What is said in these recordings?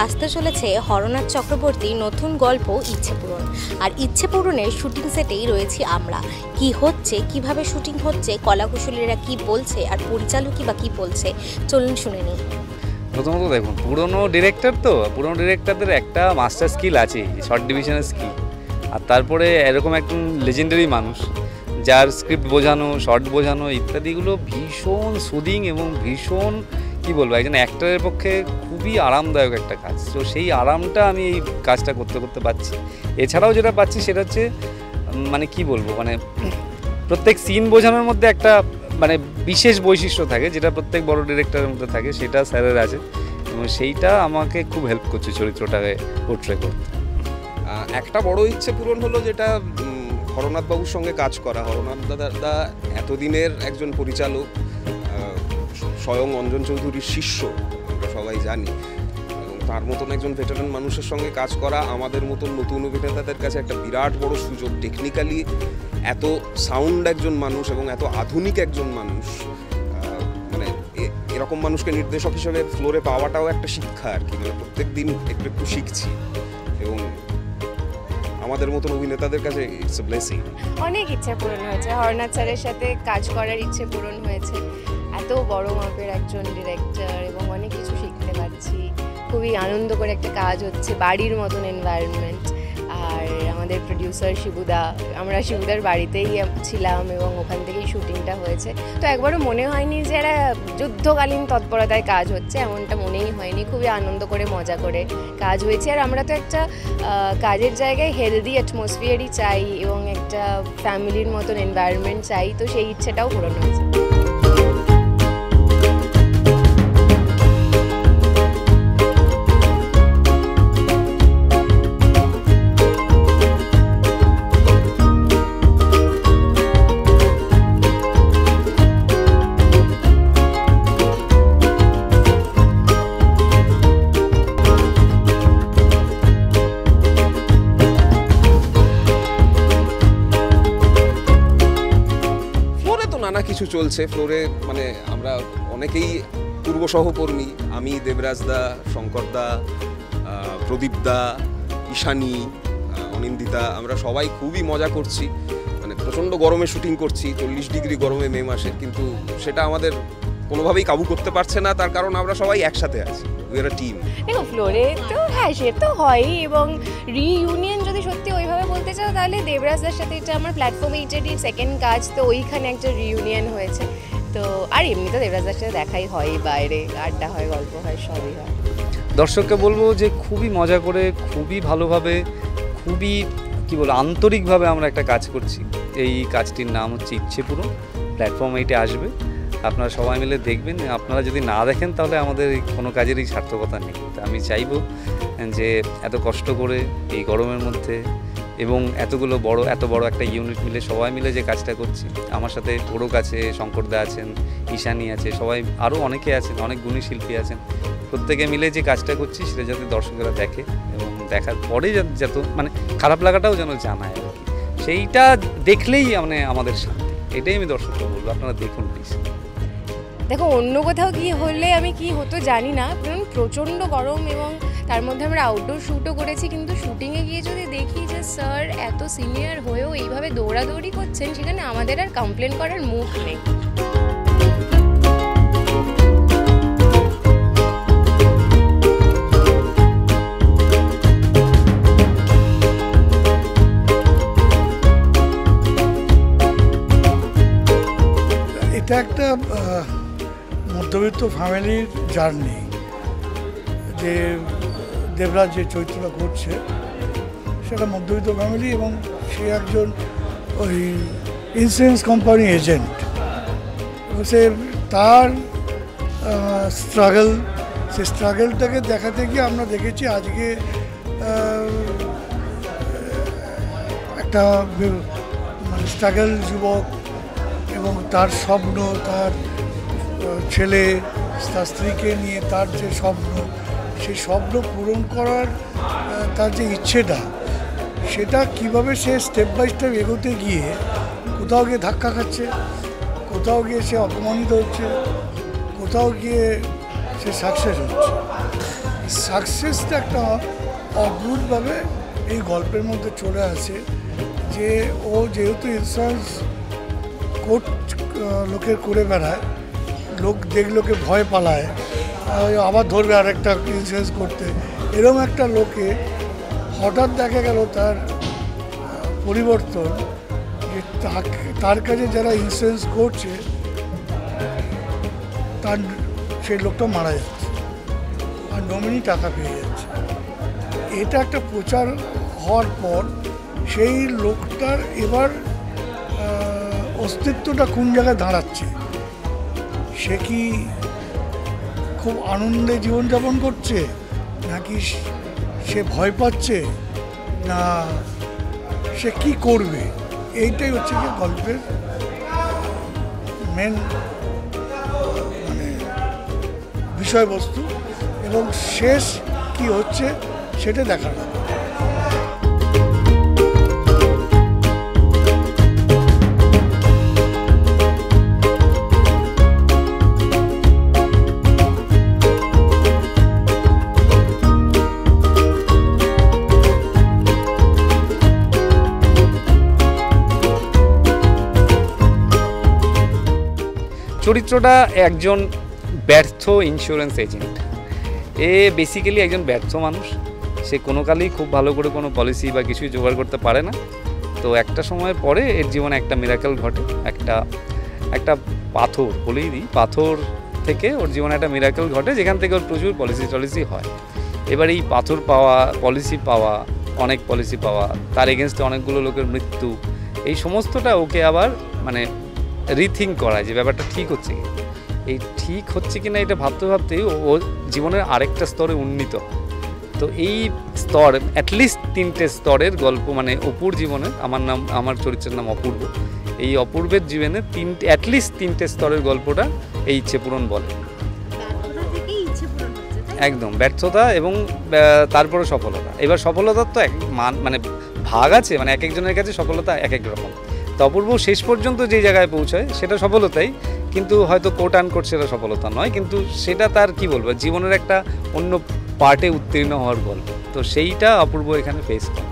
আসতে চলেছে হরনাথ চক্রবর্তীর নতুন গল্প ইচ্ছে পূরণ। আর ইচ্ছে পূরণের শুটিং সেটেই রয়েছি আমরা। কি হচ্ছে, কিভাবে শুটিং হচ্ছে, কলাকুশলীরা কি বলছে, আর পরিচালকই বা কি বলছে, চলুন শুনে নিই। প্রথমত দেখুন, পুরনো ডিরেক্টরদের একটা মাস্টার স্কিল আছে, শর্ট ডিভিশনের স্কিল। আর তারপরে এরকম একজন লেজেন্ডারি মানুষ যার স্ক্রিপ্ট বোঝানো, শর্ট বোঝানো ইত্যাদিগুলো ভীষণ সুদিং এবং ভীষণ কী বলবো, একজন অ্যাক্টরের পক্ষে খুবই আরামদায়ক একটা কাজ। তো সেই আরামটা আমি এই কাজটা করতে করতে পাচ্ছি। এছাড়াও যেটা পাচ্ছি সেটা হচ্ছে মানে কি বলবো, মানে প্রত্যেক সিন বোঝানোর মধ্যে একটা মানে বিশেষ বৈশিষ্ট্য থাকে, যেটা প্রত্যেক বড় ডিরেক্টরের মধ্যে থাকে, সেটা স্যারের আছে এবং সেইটা আমাকে খুব হেল্প করছে চরিত্রটাকে পোর্ট্রে করতে। একটা বড় ইচ্ছে পূরণ হলো, যেটা হরনাথ বাবুর সঙ্গে কাজ করা। হরনাথ দাদা এতদিনের একজন পরিচালক, স্বয়ং অঞ্জন চৌধুরীর শিষ্য, আমরা সবাই জানি। এবং তার মতন একজন ভেটারান মানুষের সঙ্গে কাজ করা আমাদের মতন নতুন অভিনেতাদের কাছে একটা বিরাট বড় সুযোগ। টেকনিক্যালি এত সাউন্ড একজন মানুষ এবং এত আধুনিক একজন মানুষ, মানে এরকম মানুষকে নির্দেশক হিসেবে ফ্লোরে পাওয়াটাও একটা শিক্ষা আর কি। মানে প্রত্যেক দিন একটু একটু শিখছি এবং আমাদের মতন অভিনেতাদের কাছে ইটস এ ব্লেসিং। অনেক ইচ্ছে পূরণ হয়েছে, হরনাথ স্যারের সাথে কাজ করার ইচ্ছে পূরণ হয়েছে। এত বড় মাপের একজন ডিরেক্টর এবং অনেক কিছু শিখতে পারছি। খুবই আনন্দ করে একটা কাজ হচ্ছে, বাড়ির মতন এনভায়রনমেন্ট। আর আমাদের প্রডিউসার শিবুদা, আমরা শিবুদার বাড়িতেই ছিলাম এবং ওখান থেকেই শুটিংটা হয়েছে। তো একবারও মনে হয়নি যে একটা যুদ্ধকালীন তৎপরতায় কাজ হচ্ছে, এমনটা মনেই হয়নি। খুবই আনন্দ করে মজা করে কাজ হয়েছে। আর আমরা তো একটা কাজের জায়গায় হেলদি অ্যাটমসফিয়ারই চাই এবং একটা ফ্যামিলির মতন এনভায়রনমেন্ট চাই। তো সেই ইচ্ছেটাও পূরণ হয়েছে। নানা কিছু চলছে ফ্লোরে, মানে আমরা অনেকেই পূর্ব সহকর্মী। আমি, দেবরাজদা, শঙ্করদা, প্রদীপদা, ঈশানী, অনিন্দিতা, আমরা সবাই খুবই মজা করছি। মানে প্রচণ্ড গরমে শুটিং করছি, 40 ডিগ্রি গরমে মে মাসে, কিন্তু সেটা আমাদের কোনোভাবেই কাবু করতে পারছে না। তার কারণ আমরা সবাই একসাথে আছি, উই আর আ টিম। দেখো, ফ্লোরে তো হ্যাঁ সে তো হয়ই, এবং রিইউনিয়ন যদি সত্যি ওইভাবে বলতে চাও তাহলে দেবরাজদার সাথে এটা আমার প্ল্যাটফর্মে এইটারই সেকেন্ড কাজ। তো ওইখানে একটা রিইউনিয়ন হয়েছে। তো আর এমনি তো দেবরাজদার সাথে দেখাই হয়, বাইরে আড্ডা হয়, গল্প হয়, সবই হয়। দর্শককে বলবো যে খুবই মজা করে, খুবই ভালোভাবে, খুবই কী বলবো আন্তরিকভাবে আমরা একটা কাজ করছি। এই কাজটির নাম হচ্ছে ইচ্ছে পূরণ। প্ল্যাটফর্ম এইটা আসবে, আপনারা সবাই মিলে দেখবেন। আপনারা যদি না দেখেন তাহলে আমাদের কোনো কাজেরই সার্থকতা নেই। তো আমি চাইবো যে এত কষ্ট করে এই গরমের মধ্যে এবং এত বড় একটা ইউনিট মিলে সবাই মিলে যে কাজটা করছি, আমার সাথে ওরক আছে, শঙ্করদা আছেন, ঈশানী আছে, সবাই আরও অনেকে আছেন, অনেক গুণী শিল্পী আছেন। প্রত্যেকে মিলে যে কাজটা করছি সেটা যাতে দর্শকেরা দেখে এবং দেখার পরে যত মানে খারাপ লাগাটাও যেন জানায় আর কি, সেইটা দেখলেই মানে আমাদের শান্তি। এটাই আমি দর্শককে বলবো, আপনারা দেখুন প্লিজ। দেখো, অন্য কোথাও গিয়ে হলে আমি কি হতো জানি না, কারণ প্রচণ্ড গরম এবং তার মধ্যে আমরা আউটডোর শ্যুটও করেছি। কিন্তু শুটিংয়ে গিয়ে যদি দেখি যে স্যার এত সিনিয়র হয়েও এইভাবে দৌড়াদৌড়ি করছেন, সেখানে আমাদের আর কমপ্লেন করার মুখ নেই। এটা একটা মধ্যবিত্ত ফ্যামিলির জার্নি। যে দেবরাজ যে চরিত্রটা করছে সেটা মধ্যবিত্ত ফ্যামিলি, এবং সে একজন ওই ইন্স্যুরেন্স কোম্পানি এজেন্ট। সে তার সেই স্ট্রাগলটাকে দেখাতে গিয়ে আমরা দেখেছি আজকে একটা মানে স্ট্রাগল যুবক এবং তার স্বপ্ন, তার ছেলে, তার স্ত্রীকে নিয়ে তার যে স্বপ্ন, সেই স্বপ্ন পূরণ করার তার যে ইচ্ছেটা, সেটা কিভাবে সে স্টেপ বাই স্টেপ এগোতে গিয়ে কোথাও গিয়ে ধাক্কা খাচ্ছে, কোথাও গিয়ে সে অপমানিত হচ্ছে, কোথাও গিয়ে সে সাকসেস হচ্ছে। সাকসেসটা একটা অদ্ভুতভাবে এই গল্পের মধ্যে চলে আসে, যে ও যেহেতু ইন্স্যুরেন্স লোকের করে বেড়ায়, লোক দেখলোকে ভয় পালায়, আবার ধরবে আরেকটা ইন্স্যুরেন্স করতে, এরকম একটা লোকে হঠাৎ দেখা গেল তার পরিবর্তন, যে তার কাছে যারা ইন্স্যুরেন্স করছে তার সেই লোকটা মারা যাচ্ছে আর নমিনি টাকা পেয়ে যাচ্ছে। এটা একটা প্রচার হওয়ার পর সেই লোকটার এবার অস্তিত্বটা কোন জায়গায় দাঁড়াচ্ছে, সে কি খুব আনন্দে জীবনযাপন করছে, নাকি সে ভয় পাচ্ছে, না সে কি করবে, এইটাই হচ্ছে কি গল্পের মেন মানে বিষয়বস্তু, এবং শেষ কি হচ্ছে সেটা দেখার ব্যাপার। চরিত্রটা একজন ব্যর্থ ইন্স্যুরেন্স এজেন্ট। এ বেসিক্যালি একজন ব্যর্থ মানুষ, সে কোনো কালেই খুব ভালো করে কোনো পলিসি বা কিছুই জোগাড় করতে পারে না। তো একটা সময়ের পরে এর জীবনে একটা মিরাকেল ঘটে, একটা পাথর বলেই দিই, পাথর থেকে ওর জীবনে একটা মিরাকেল ঘটে, যেখান থেকে ওর প্রচুর পলিসি হয়। এবার এই পাথর পাওয়া, পলিসি পাওয়া, অনেক পলিসি পাওয়া, তার এগেনস্টে অনেকগুলো লোকের মৃত্যু, এই সমস্তটা ওকে আবার মানে রিথিঙ্ক করায় যে ব্যাপারটা ঠিক হচ্ছে কি, এই ঠিক হচ্ছে কি না এটা ভাবতে ভাবতেই ও জীবনের আরেকটা স্তরে উন্নীত। তো এই স্তর অ্যাটলিস্ট 3টে স্তরের গল্প, মানে অপুর জীবনে, আমার চরিত্রের নাম অপূর্ব, এই অপূর্বের জীবনে অ্যাটলিস্ট 3টে স্তরের গল্পটা এই ইচ্ছে পূরণ বলে। একদম ব্যর্থতা এবং তারপরে সফলতা। এবার সফলতার তো মানে ভাগ আছে, মানে এক একজনের কাছে সফলতা এক এক রকম। তো অপূর্ব শেষ পর্যন্ত যে জায়গায় পৌঁছায় সেটা সফলতাই, কিন্তু হয়তো কোট আন কোট সেটা সফলতা নয়, কিন্তু সেটা তার কি বলবো জীবনের একটা অন্য পার্টে উত্তীর্ণ হওয়ার গল্প। তো সেইটা অপূর্ব এখানে ফেস করে।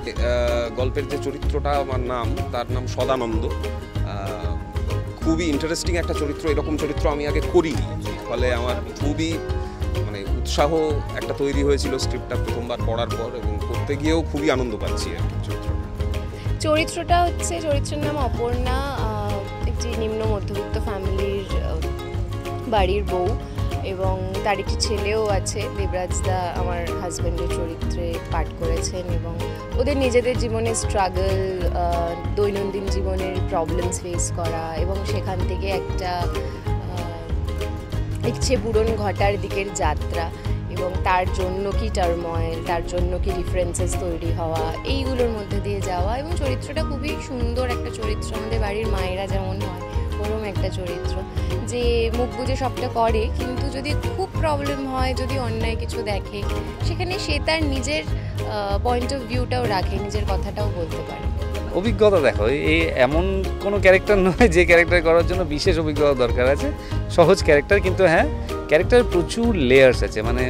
গল্পের যে চরিত্রটা আমার তার নাম সদানন্দ। খুবই ইন্টারেস্টিং একটা চরিত্র, এরকম চরিত্র আমি আগে করিনি, ফলে আমার খুবই মানে উৎসাহ একটা তৈরি হয়েছিল স্ক্রিপ্টটা প্রথমবার পড়ার পর, এবং করতে গিয়েও খুবই আনন্দ পাচ্ছি আর কি। চরিত্রের নাম অপর্ণা, একটি নিম্ন মধ্যবিত্ত ফ্যামিলির বাড়ির বউ, এবং তার একটি ছেলেও আছে। দেবরাজ দা আমার হাজব্যান্ডের চরিত্রে পাঠ করেছেন, এবং ওদের নিজেদের জীবনের স্ট্রাগল, দৈনন্দিন জীবনের প্রবলেমস ফেস করা, এবং সেখান থেকে একটা ইচ্ছে পূরণ ঘটার দিকের যাত্রা, এবং তার জন্য কি টার্ময়েল, তার জন্য কি ডিফারেন্সেস তৈরি হওয়া, এইগুলোর মধ্যে দিয়ে যাওয়া। এবং চরিত্রটা খুবই সুন্দর একটা চরিত্র, আমাদের বাড়ির মায়েরা যেমন হয় ওরকম একটা চরিত্র, যে মুখ বুঝে সবটা করে, কিন্তু যদি খুব প্রবলেম হয়, যদি অন্যায় কিছু দেখে, সেখানে সে তার নিজের পয়েন্ট অফ ভিউটাও রাখে, নিজের কথাটাও বলতে পারে। অভিজ্ঞতা দেখো, এই এমন কোনো ক্যারেক্টার নয় যে ক্যারেক্টার করার জন্য বিশেষ অভিজ্ঞতা দরকার আছে। সহজ ক্যারেক্টার, কিন্তু হ্যাঁ ক্যারেক্টার প্রচুর লেয়ার্স আছে, মানে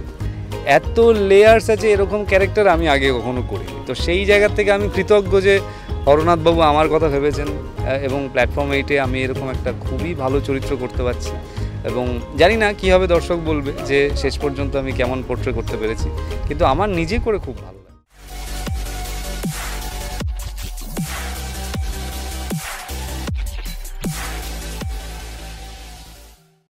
এত লেয়ার্স আছে এরকম ক্যারেক্টার আমি আগে কখনো করিনি। তো সেই জায়গা থেকে আমি কৃতজ্ঞ যে হরনাথবাবু আমার কথা ভেবেছেন, এবং প্ল্যাটফর্ম 8-এ আমি এরকম একটা খুবই ভালো চরিত্র করতে পারছি। এবং জানি না কীভাবে দর্শক বলবে যে শেষ পর্যন্ত আমি কেমন পোর্ট্রে করতে পেরেছি, কিন্তু আমার নিজে করে খুব ভালো।